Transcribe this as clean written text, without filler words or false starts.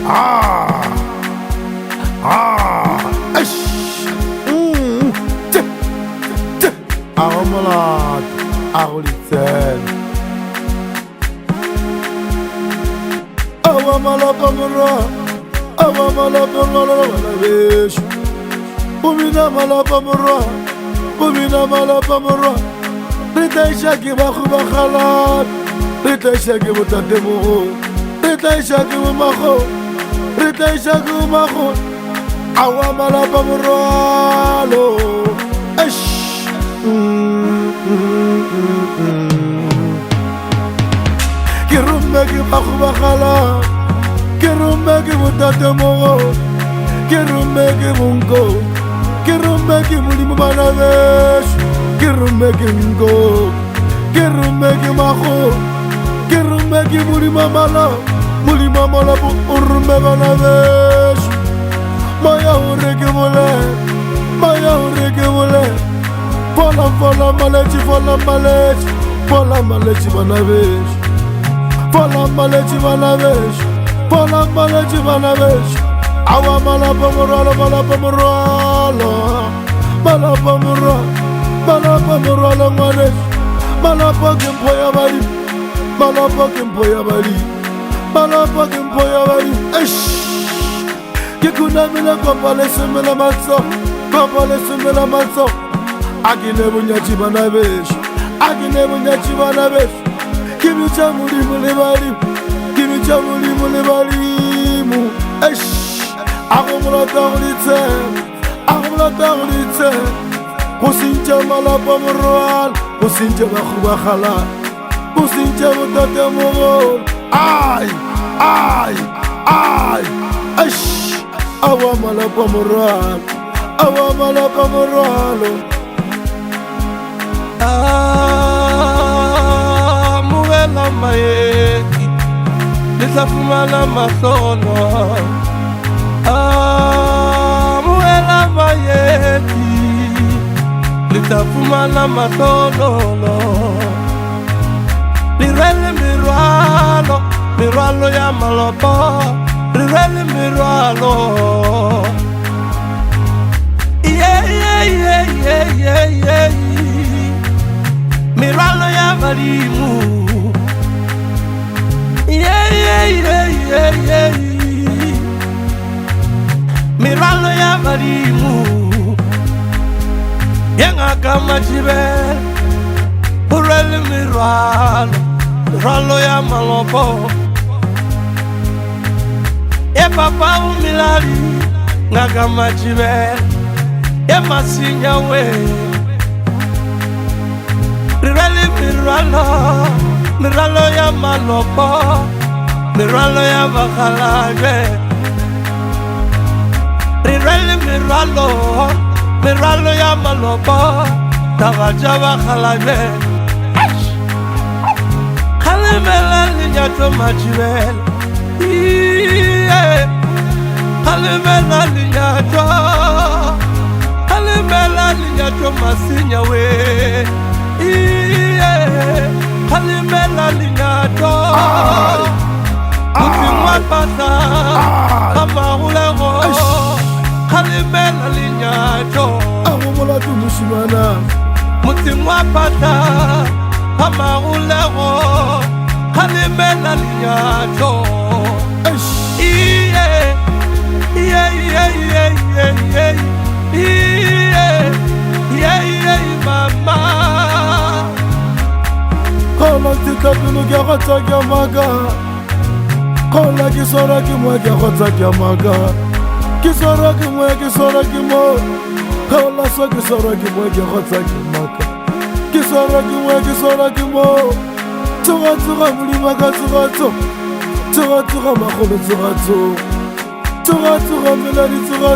Ah, Ash, Aromalade, Arolitzel, Awamalapamura, Awamalapamura, Umina Malapamura, Umina Malapamura, Rita Shaki Bakhalat, Rita Shaki Mutademo, Rita Shaki Maho, Rita Shaki Maho, Awamalapamura, Ash. Kirumegi Bakhala, Kirumegi Mutademo, Kirumegi Mungo, Kirumegi Mulimanavesh, Kirumegi Mungo, Kirumegi Maho, Kirumegi Mulimamala, Mulimamala Urmeganavesh, Maya Uregimule, Maya Uregimule, Pola Malechi, Pola Malechi, Pola Malechi Manavesh. Pola Malechi Manavesh, Pola Malechi Manavesh, Awa Malapamurala, Malapamurala, Malapamurala, Malapamurala Manesh, Malapakim Poyabali, Malapakim Poyabali, Malapakim Poyabali, Esh, Kikunamila Kopalesumela Matso, Kopalesumela Matso, Aginebunya Manavesh, Aginebunya Manavesh. Give me Chamuli Mulibali, give me Chamuli Mulibali, Esh, Agamla Taulite, Agamla Taulite, Pusinja Malapamral, Pusinja Bakhala, Pusinja Tatamoro, I, Esh, Awamalapamoral, Awamalapamoral. La maeki, lisafumana masono. Muela maeki, lisafumana masono. Lirele miralo, miralo ya malopo. Lirele miralo. Yeah. Miralo ya marimu. Yeah. Miralo ya marimu, yenga kama jibe, burele miralo ya malopo. E papa umilali, nga kama jibe, e masinya we. Rirele miralo ya malopo. Miralo ya Bakhala, Miralo ya Malopo, Tavaja Bakhala, Kalimela Linyato Machivel, Kalimela Linyato Masinya we, Kalimela Linyato. Mutimwa pata, Amarulero, Kalimela Linyato, Amumola Tumushimana. Mutimwa pata, Amarulero, Kalimela Linyato. Mama. Kola tikapinu gyakota gyamaga. Kola kisora kimwe gyakota gyamaga. Kisora kimwe. Kola so kisora kimwe gyakota gyamaga. Kisora kimwe. Tura mulimaga tura. Tura maholo tura. Tura melani tura.